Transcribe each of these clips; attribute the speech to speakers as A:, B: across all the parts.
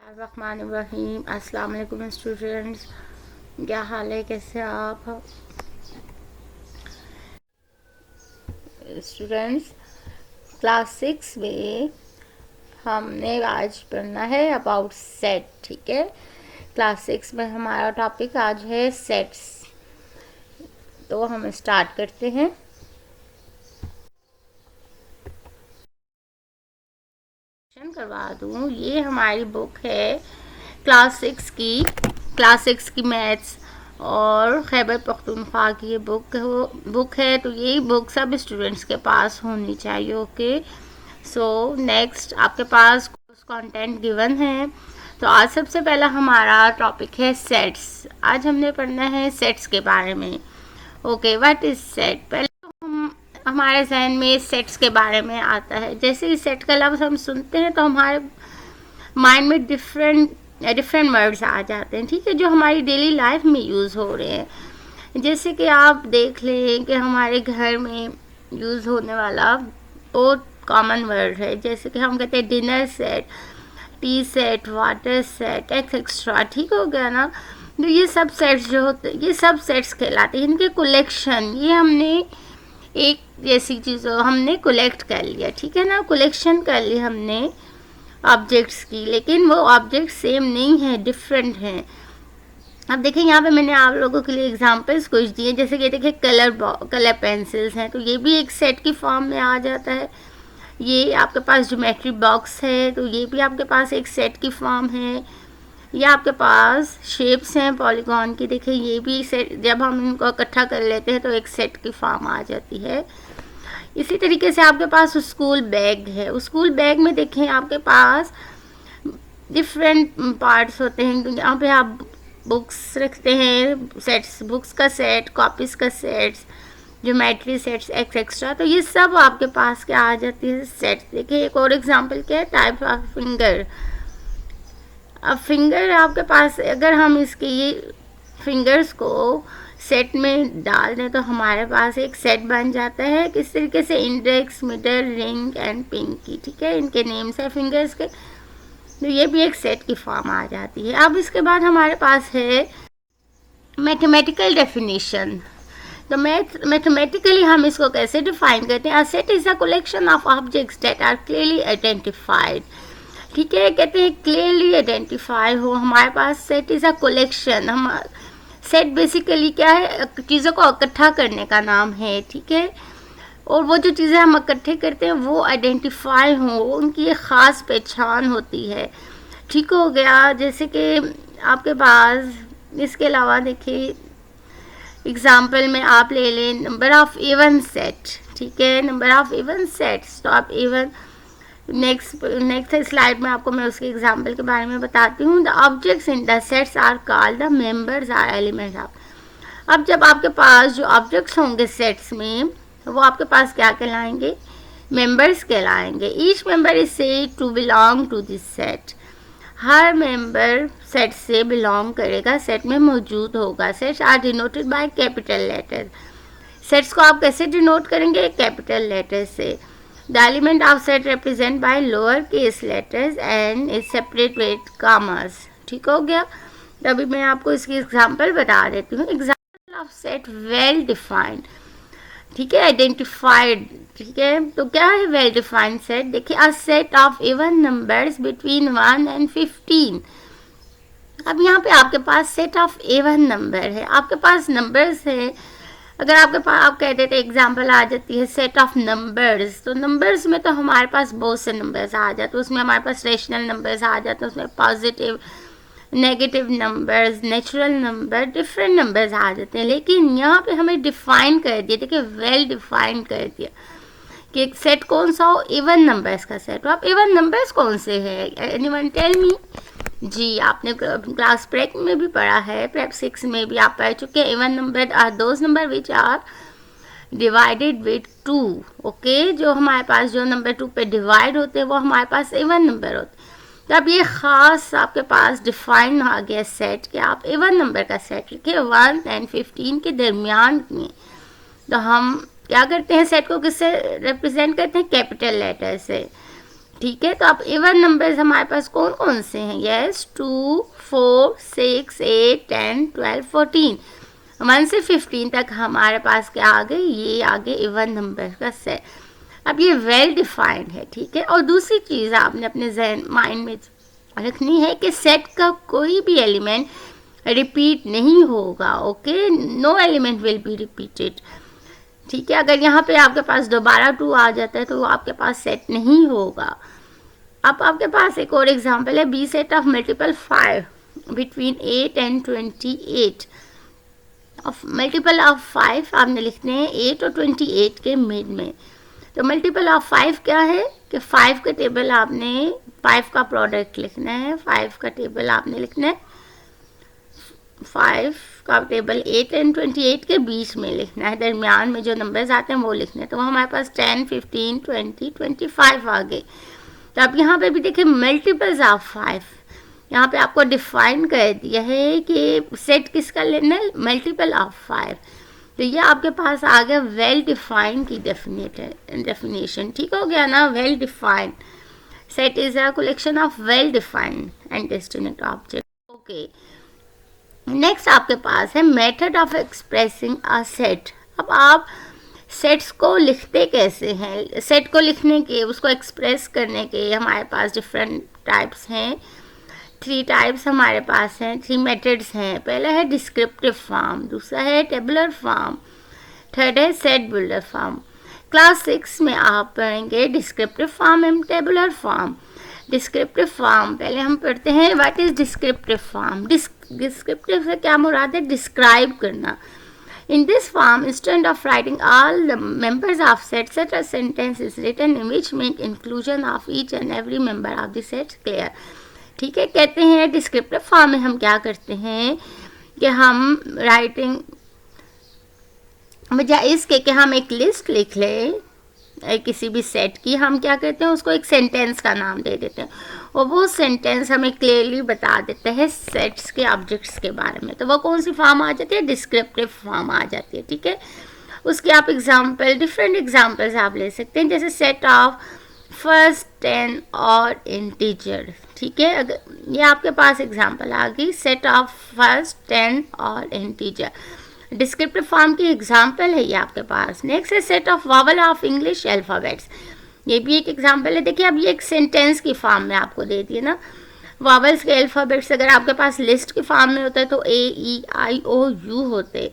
A: बिस्मिल्लाहिर्रहमानिर्रहीम। अस्सलाम वालेकुम स्टूडेंट्स, क्या हाल है, कैसे आप स्टूडेंट्स? क्लास 6 में हमने आज पढ़ना है अबाउट सेट। ठीक है, क्लास 6 में हमारा टॉपिक आज है सेट्स। तो हम स्टार्ट करते हैं। करवा दूँ, ये हमारी बुक है क्लास 6 की मैथ्स और खैबर पख्तूनख्वा की ये बुक है। तो ये बुक सब स्टूडेंट्स के पास होनी चाहिए। ओके, सो नेक्स्ट आपके पास कंटेंट गिवन है। तो आज सबसे पहला हमारा टॉपिक है सेट्स। आज हमने पढ़ना है सेट्स के बारे में। Okay, what is set? पहले हमारे जहन में सेट्स के बारे में आता है। जैसे ही सेट का लफ्ज़ हम सुनते हैं तो हमारे माइंड में डिफरेंट वर्ड्स आ जाते हैं। ठीक है, जो हमारी डेली लाइफ में यूज़ हो रहे हैं। जैसे कि आप देख लें कि हमारे घर में यूज़ होने वाला बहुत कॉमन वर्ड है। जैसे कि हम कहते हैं dinner set, T set, water set, etcetera. ठीक हो गया ना? तो ये सब सेट्स जो होते हैं, ये सब सेट्स कहलाते हैं। इनके कलेक्शन, ये हमने एक जैसी चीज़ों हमने कलेक्ट कर लिया। ठीक है ना, कलेक्शन कर ली हमने ऑब्जेक्ट्स की, लेकिन वो ऑब्जेक्ट सेम नहीं है, डिफरेंट हैं। अब देखिए, यहाँ पे मैंने आप लोगों के लिए एग्जांपल्स कुछ दिए। जैसे कि देखिए कलर पेंसिल्स हैं, तो ये भी एक सेट की फॉर्म में आ जाता है। ये आपके पास ज्योमेट्री बॉक्स है, तो ये भी आपके पास एक सेट की फॉर्म है। ये आपके पास शेप्स हैं पॉलीगॉन की, देखिए ये भी सेट, जब हम इनको इकट्ठा कर लेते हैं तो एक सेट की फॉर्म आ जाती है। इसी तरीके से आपके पास स्कूल बैग है। स्कूल बैग में देखें आपके पास डिफरेंट पार्ट्स होते हैं। यहाँ पे आप बुक्स रखते हैं, सेट्स, बुक्स का सेट, कॉपीज़ का सेट्स, ज्योमेट्री सेट्स, एक्सेट्रा। तो ये सब आपके पास क्या आ जाती है, सेट्स। देखिए एक और एग्जांपल क्या है, टाइप ऑफ फिंगर। अब फिंगर आपके पास, अगर हम इसके ये फिंगर्स को सेट में डाल दें तो हमारे पास एक सेट बन जाता है। किस तरीके से, index, middle, ring and pinky. ठीक है, इनके नेम्स है फिंगर्स के। तो ये भी एक सेट की फॉर्म आ जाती है। अब इसके बाद हमारे पास है मैथमेटिकल डेफिनेशन। तो मैथमेटिकली हम इसको कैसे डिफाइन करते हैं? A set is a collection of objects that are clearly identified. ठीक है, कहते हैं क्लियरली आइडेंटिफाई हो। हमारे पास सेट इज़ अ कलेक्शन। हम सेट बेसिकली क्या है, चीज़ों को इकट्ठा करने का नाम है। ठीक है, और वो जो चीज़ें हम इकट्ठे करते हैं वो आइडेंटिफाई हों, उनकी एक ख़ास पहचान होती है। ठीक हो गया। जैसे कि आपके पास इसके अलावा देखिए एग्ज़ाम्पल में आप ले लें नंबर ऑफ़ इवन सेट। ठीक है, नंबर ऑफ़ इवन सेट्स। तो आप इवन नेक्स्ट स्लाइड में आपको मैं उसके एग्जाम्पल के बारे में बताती हूँ। The objects in the sets are called the members or elements of. अब जब आपके पास जो ऑब्जेक्ट्स होंगे सेट्स में, वो आपके पास क्या कहलाएंगे, मेंबर्स कहलाएंगे। Each member is said to belong to this set. हर मेंबर सेट से बिलोंग करेगा, सेट में मौजूद होगा। Sets are denoted by capital letter. Sets को आप कैसे डिनोट करेंगे, कैपिटल लेटर से। The element of set represent by lower case letters and is separate with commas। ठीक हो गया। तभी मैं आपको इसकी एग्जांपल बता देती हूँ। Example of set well defined. ठीक है, आइडेंटिफाइड। ठीक है, तो क्या है वेल डिफाइंड सेट? देखिए, a set of even numbers between 1 and 15। अब यहाँ पे आपके पास सेट ऑफ इवन नंबर है, आपके पास नंबर्स है। अगर आपके पास, आप कहते थे एग्जाम्पल आ जाती है सेट ऑफ नंबर्स, तो नंबर्स में तो हमारे पास बहुत से नंबर्स आ जाते हैं। उसमें हमारे पास रेशनल नंबर्स आ जाते हैं, उसमें positive, negative numbers, natural number, different numbers आ जाते हैं। लेकिन यहाँ पे हमें डिफाइन कर दिया, देखिए वेल डिफाइन कर दिया कि एक सेट कौन सा हो, इवन नंबर्स का सेट हो। आप इवन नंबर्स कौन से है, एनीवन टेल मी? जी, आपने क्लास प्रेप में भी पढ़ा है, प्रेप 6 में भी आप पढ़ चुके हैं। Even number or those numbers which are divided with 2। Okay, जो हमारे पास जो नंबर 2 पे डिवाइड होते हैं वो हमारे पास इवन नंबर होते हैं। तो अब ये ख़ास आपके पास डिफाइन आ गया सेट कि आप इवन नंबर का सेट लिखे 1 and 15 के दरमियान में। तो हम क्या करते हैं, सेट को किससे रिप्रेजेंट करते हैं, कैपिटल लेटर से। ठीक है, तो अब इवन नंबर्स हमारे पास कौन कौन से हैं? यस, 2, 4, 6, 8, 10, 12, 14, 1 से 15 तक हमारे पास क्या आ गए? ये आगे इवन नंबर का सेट। अब ये वेल डिफाइंड है, ठीक है। और दूसरी चीज़ आपने अपने जहन माइंड में रखनी है कि सेट का कोई भी एलिमेंट रिपीट नहीं होगा। Okay, no element will be repeated, ठीक है। अगर यहाँ पे आपके पास दोबारा 2 आ जाता है तो वो आपके पास सेट नहीं होगा। अब आपके पास एक और एग्जांपल है, B set of multiple 5 between 8 and 28। Multiple of 5 आपने लिखने हैं 8 और 28 के मिड में। तो मल्टीपल ऑफ 5 क्या है कि 5 का टेबल आपने 5 का प्रोडक्ट लिखना है, 5 का टेबल आपने लिखना है, 5 का टेबल 8 एंड 28 के बीच में लिखना है, दरमियान में जो नंबर्स आते हैं वो लिखने हैं। तो हमारे पास 10, 15, 20, 25 आ गए। तो अब यहाँ पे भी देखिए मल्टीपल्स ऑफ 5, यहाँ पे आपको डिफाइन कर दिया है कि सेट किसका लेना है? Multiple of 5। तो ये आपके पास आ गया वेल डिफाइंड की डेफिनेशन, ठीक हो गया ना? Well defined set is a collection of well defined and distinct object. Okay, next आपके पास है method of expressing a set. अब आप सेट्स को लिखते कैसे हैं? सेट को लिखने के, उसको एक्सप्रेस करने के हमारे पास डिफरेंट टाइप्स हैं। 3 टाइप्स हमारे पास हैं, 3 मेथड्स हैं। पहला है डिस्क्रिप्टिव फॉर्म, दूसरा है टेबुलर फॉर्म, थर्ड है सेट बिल्डर फॉर्म। क्लास 6 में आप पढ़ेंगे descriptive form and tabular form. Descriptive form पहले हम पढ़ते हैं, what is descriptive form? Descriptive से क्या मुराद है? डिस्क्राइब करना। In this form, instead of writing all the members of set, such a sentence is written in which make inclusion of each and every member of the set clear. ठीक है, कहते हैं descriptive form में हम क्या करते हैं कि हम राइटिंग बजाय इसके कि हम एक लिस्ट लिख लें किसी भी सेट की, हम क्या करते हैं उसको एक सेंटेंस का नाम दे देते हैं और वो सेंटेंस हमें क्लियरली बता देता है सेट्स के ऑब्जेक्ट्स के बारे में। तो वो कौन सी फॉर्म आ जाती है? डिस्क्रिप्टिव फॉर्म आ जाती है, ठीक है। उसके आप एग्जांपल, डिफरेंट एग्जांपल्स आप ले सकते हैं, जैसे सेट ऑफ फर्स्ट 10 और इंटीजर, ठीक है। अगर ये आपके पास एग्जांपल आ गई, सेट ऑफ फर्स्ट 10 और इंटीजर, डिस्क्रिप्टिव फॉर्म की एग्जांपल है ये आपके पास। नेक्स्ट है set of vowel of English alphabets, ये भी एक एग्जांपल है। देखिए अब ये एक सेंटेंस की फॉर्म में आपको दे दिए ना, वावल्स के अल्फ़ाबेट्स अगर आपके पास लिस्ट की फॉर्म में होता है तो AEIOU होते,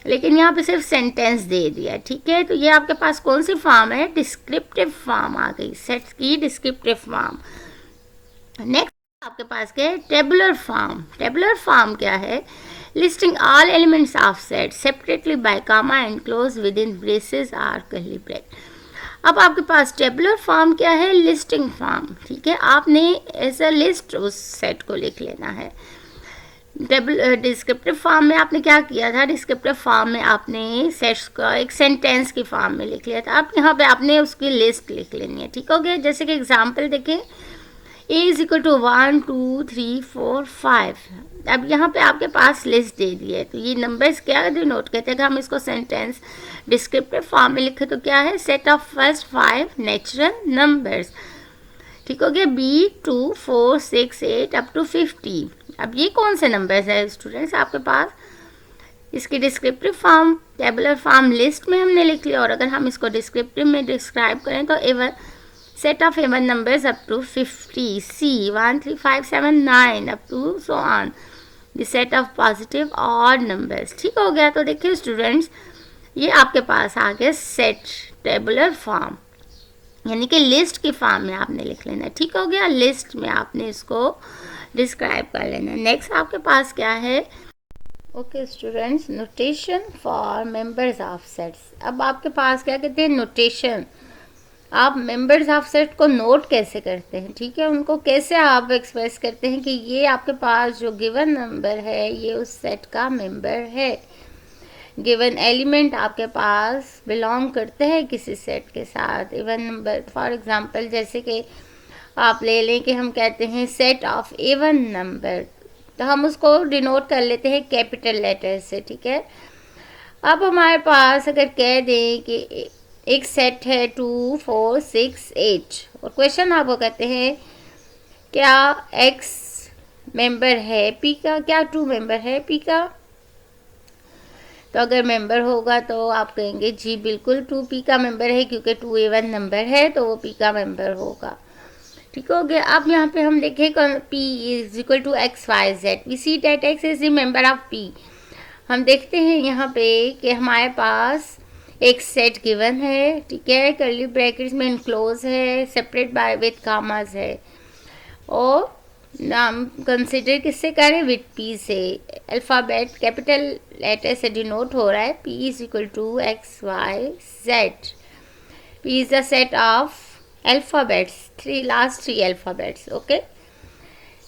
A: लेकिन यहाँ पे सिर्फ सेंटेंस दे दिया, ठीक है। तो ये आपके पास कौन सी फॉर्म है? डिस्क्रिप्टिव फॉर्म आ गई, सेट्स की डिस्क्रिप्टिव फॉर्म। नेक्स्ट आपके पास क्या है? Tabular form. टेबुलर फॉर्म क्या है? Listing all elements of set separately bye comma and close with in braces और कर्ली ब्रैकेट। अब आपके पास टेबुलर फॉर्म क्या है? लिस्टिंग फॉर्म, ठीक है। आपने एज अ लिस्ट उस सेट को लिख लेना है। डिस्क्रिप्टिव फॉर्म में आपने क्या किया था? डिस्क्रिप्टिव फॉर्म में आपने सेट्स का एक सेंटेंस की फॉर्म में लिख लिया था। अब यहाँ पे आपने उसकी लिस्ट लिख लेनी है, ठीक हो गया। जैसे कि एग्जांपल देखें, A इज इक्वल टू 1 2 3 4 5। अब यहाँ पे आपके पास लिस्ट दे दी है, तो ये नंबर्स क्या डिनोट करते हैं? कि हम इसको सेंटेंस डिस्क्रिप्टिव फॉर्म में लिखे तो क्या है? Set of first 5 natural numbers, ठीक हो गया। B2 4 6 8 up to 50। अब ये कौन से नंबर्स है स्टूडेंट्स आपके पास? इसकी descriptive form tabular form list में हमने लिख लिया, और अगर हम इसको डिस्क्रिप्टिव में डिस्क्राइब करें तो Avon set of even numbers up to 50, C 1 3 5 7 9 up to so on, the set of positive odd numbers, ठीक हो गया। तो देखिए स्टूडेंट्स, ये आपके पास आ गया सेट टेबुलर फॉर्म, यानी कि लिस्ट की फॉर्म में आपने लिख लेना, ठीक हो गया। लिस्ट में आपने इसको डिस्क्राइब कर लेना। नेक्स्ट आपके पास क्या है? Okay students, notation for members of sets. अब आपके पास क्या कहते हैं? नोटेशन। आप मेंबर्स ऑफ सेट को नोट कैसे करते हैं, ठीक है, उनको कैसे आप एक्सप्रेस करते हैं कि ये आपके पास जो गिवन नंबर है ये उस सेट का मेंबर है। गिवन एलिमेंट आपके पास बिलोंग करते हैं किसी सेट के साथ। इवन नंबर फॉर एग्जांपल जैसे कि आप ले लें कि हम कहते हैं सेट ऑफ इवन नंबर, तो हम उसको डिनोट कर लेते हैं कैपिटल लेटर से, ठीक है। अब हमारे पास अगर कह दें कि एक सेट है 2 4 6 8 और क्वेश्चन आपको कहते हैं क्या x मेंबर है p का, क्या 2 मेंबर है p का। तो अगर मेंबर होगा तो आप कहेंगे जी बिल्कुल 2p का मेंबर है, क्योंकि 2 इवन नंबर है तो वो p का मेंबर होगा। ठीक हो गया। अब यहाँ पे हम देखें p is equal to X Y Z, we see that x is the member of p। हम देखते हैं यहाँ पे कि हमारे पास एक सेट गिवन है, ठीक है, कर्ली ब्रैकेट्स में इनक्लोज है, सेपरेट बाय विथ कामाज है, और नाम कंसिडर किससे करें, विथ पी से। अल्फ़ाबेट कैपिटल लेटर से डिनोट हो रहा है, P is equal to X Y Z. P is the set of alphabets, last three alphabets, okay.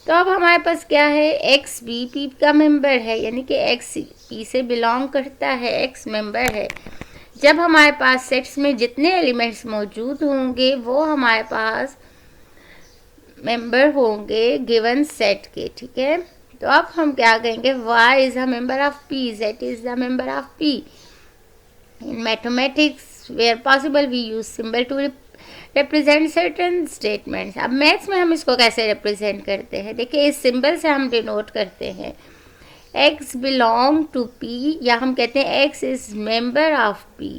A: तो अब हमारे पास क्या है, एक्स बी पी का मेंबर है, यानी कि एक्स पी से बिलोंग करता है, एक्स मेंबर है। जब हमारे पास सेट्स में जितने एलिमेंट्स मौजूद होंगे वो हमारे पास मेंबर होंगे गिवन सेट के, ठीक है। तो अब हम क्या कहेंगे, y is a member of p, z is the member of p। In mathematics where possible we use symbol to represent certain statements. अब मैथ्स में हम इसको कैसे रिप्रेजेंट करते हैं, देखिए इस सिंबल से हम डिनोट करते हैं x बिलोंग टू p, या हम कहते हैं x is member of p,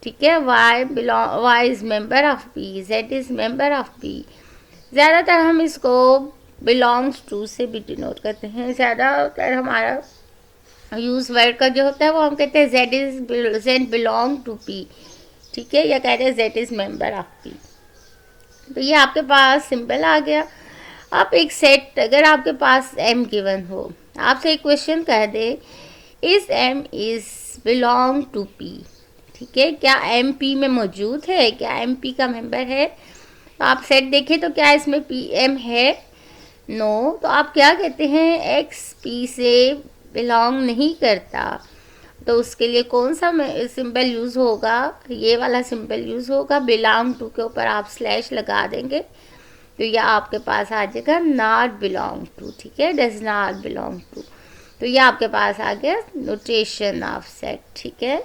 A: ठीक है। y is member of p, z is member of p। ज़्यादातर हम इसको बिलोंग्स टू से भी डिनोट करते हैं। ज़्यादातर हमारा यूज़ वर्ड का जो होता है वो हम कहते हैं जेड बिलोंग टू पी, ठीक है, या कहते हैं Z is member of P. तो ये आपके पास सिंबल आ गया। अब एक सेट अगर आपके पास एम गिवन हो, आपसे एक क्वेश्चन कह दे इस M is belong to P, ठीक है, क्या एम पी में मौजूद है, क्या एम पी का मेंबर है। तो आप सेट देखें तो क्या इसमें पी एम है, नो। तो आप क्या कहते हैं, एक्स पी से बिलोंग नहीं करता, तो उसके लिए कौन सा सिंबल यूज़ होगा, ये वाला सिंबल यूज़ होगा, बिलोंग टू के ऊपर आप स्लैश लगा देंगे तो यह आपके पास आ जाएगा नॉट बिलोंग टू, ठीक है, डज नॉट बिलोंग टू। तो ये आपके पास आ गया नोटेशन ऑफ सेट, ठीक है।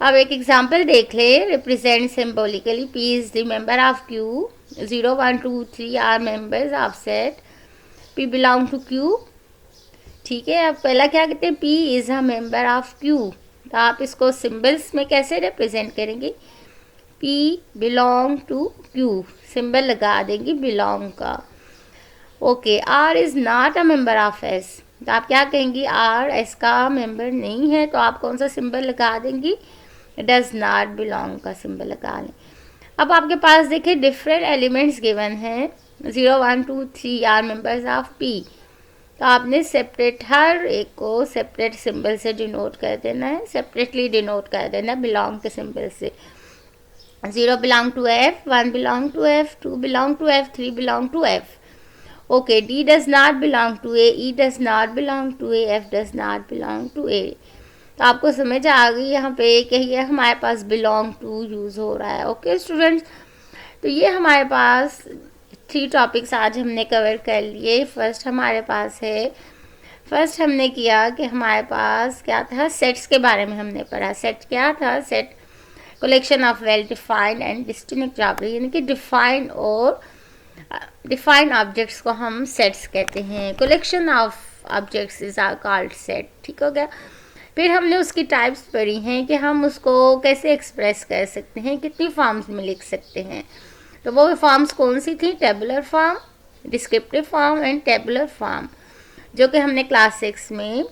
A: अब एक एग्जाम्पल देख ले, represent symbolically P is the member of Q, 0 1 2 3 are members of set P belong to Q, ठीक है। अब पहला क्या कहते हैं, P is a member of Q, तो आप इसको सिंबल्स में कैसे रिप्रेजेंट करेंगे, P belong to Q, symbol लगा देंगे बिलोंग का, okay. R is not a member of S, तो आप क्या कहेंगी, आर एस का मेंबर नहीं है, तो आप कौन सा सिंबल लगा देंगी, डज नॉट बिलोंग का सिंबल लगा लें। अब आपके पास देखिए डिफरेंट एलिमेंट्स गिवन हैं, 0 1 2 3 आर मेंबर्स ऑफ पी, तो आपने सेपरेट हर एक को सेपरेट सिंबल से डिनोट कर देना है, सेपरेटली डिनोट कर देना है बिलोंग के सिंबल से। 0 belong to F, 1 belong to F, 2 belong to F, 3 belong to F, okay. D does not belong to A, E does not belong to A, F does not belong to A. तो आपको समझ आ गई यहाँ पे कि ये हमारे पास belong to use हो रहा है, ओके स्टूडेंट्स। तो ये हमारे पास 3 टॉपिक्स आज हमने कवर कर लिए। फर्स्ट हमारे पास है, फर्स्ट हमने किया कि हमारे पास क्या था, सेट्स के बारे में हमने पढ़ा। सेट क्या था, set collection of well defined and distinct property, यानी कि डिफाइन और डिफाइन ऑब्जेक्ट्स को हम सेट्स कहते हैं, collection of objects is are called set, ठीक हो गया। फिर हमने उसकी टाइप्स पढ़ी हैं कि हम उसको कैसे एक्सप्रेस कर सकते हैं, कितनी फॉर्म्स में लिख सकते हैं। तो वो फॉर्म्स कौन सी थी, tabular form, descriptive form and tabular form, जो कि हमने क्लास 6 में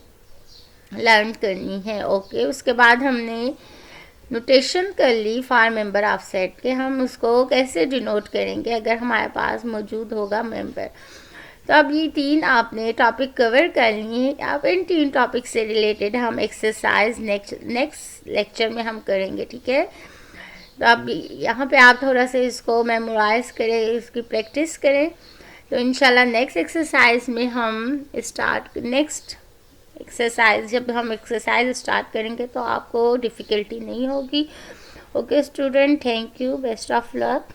A: लर्न करनी है, ओके। उसके बाद हमने नोटेशन कर ली फॉर मेंबर ऑफ सेट के, हम उसको कैसे डिनोट करेंगे अगर हमारे पास मौजूद होगा मेंबर। तो अब ये 3 आपने टॉपिक कवर कर लिए हैं। अब इन 3 टॉपिक से रिलेटेड हम एक्सरसाइज नेक्स्ट लेक्चर में हम करेंगे, ठीक है। तो अब यहाँ पे आप थोड़ा सा इसको मेमोराइज करें, इसकी प्रैक्टिस करें, तो इंशाल्लाह नेक्स्ट एक्सरसाइज में हम नेक्स्ट एक्सरसाइज जब हम एक्सरसाइज स्टार्ट करेंगे तो आपको डिफ़िकल्टी नहीं होगी, okay student. Thank you, best of luck.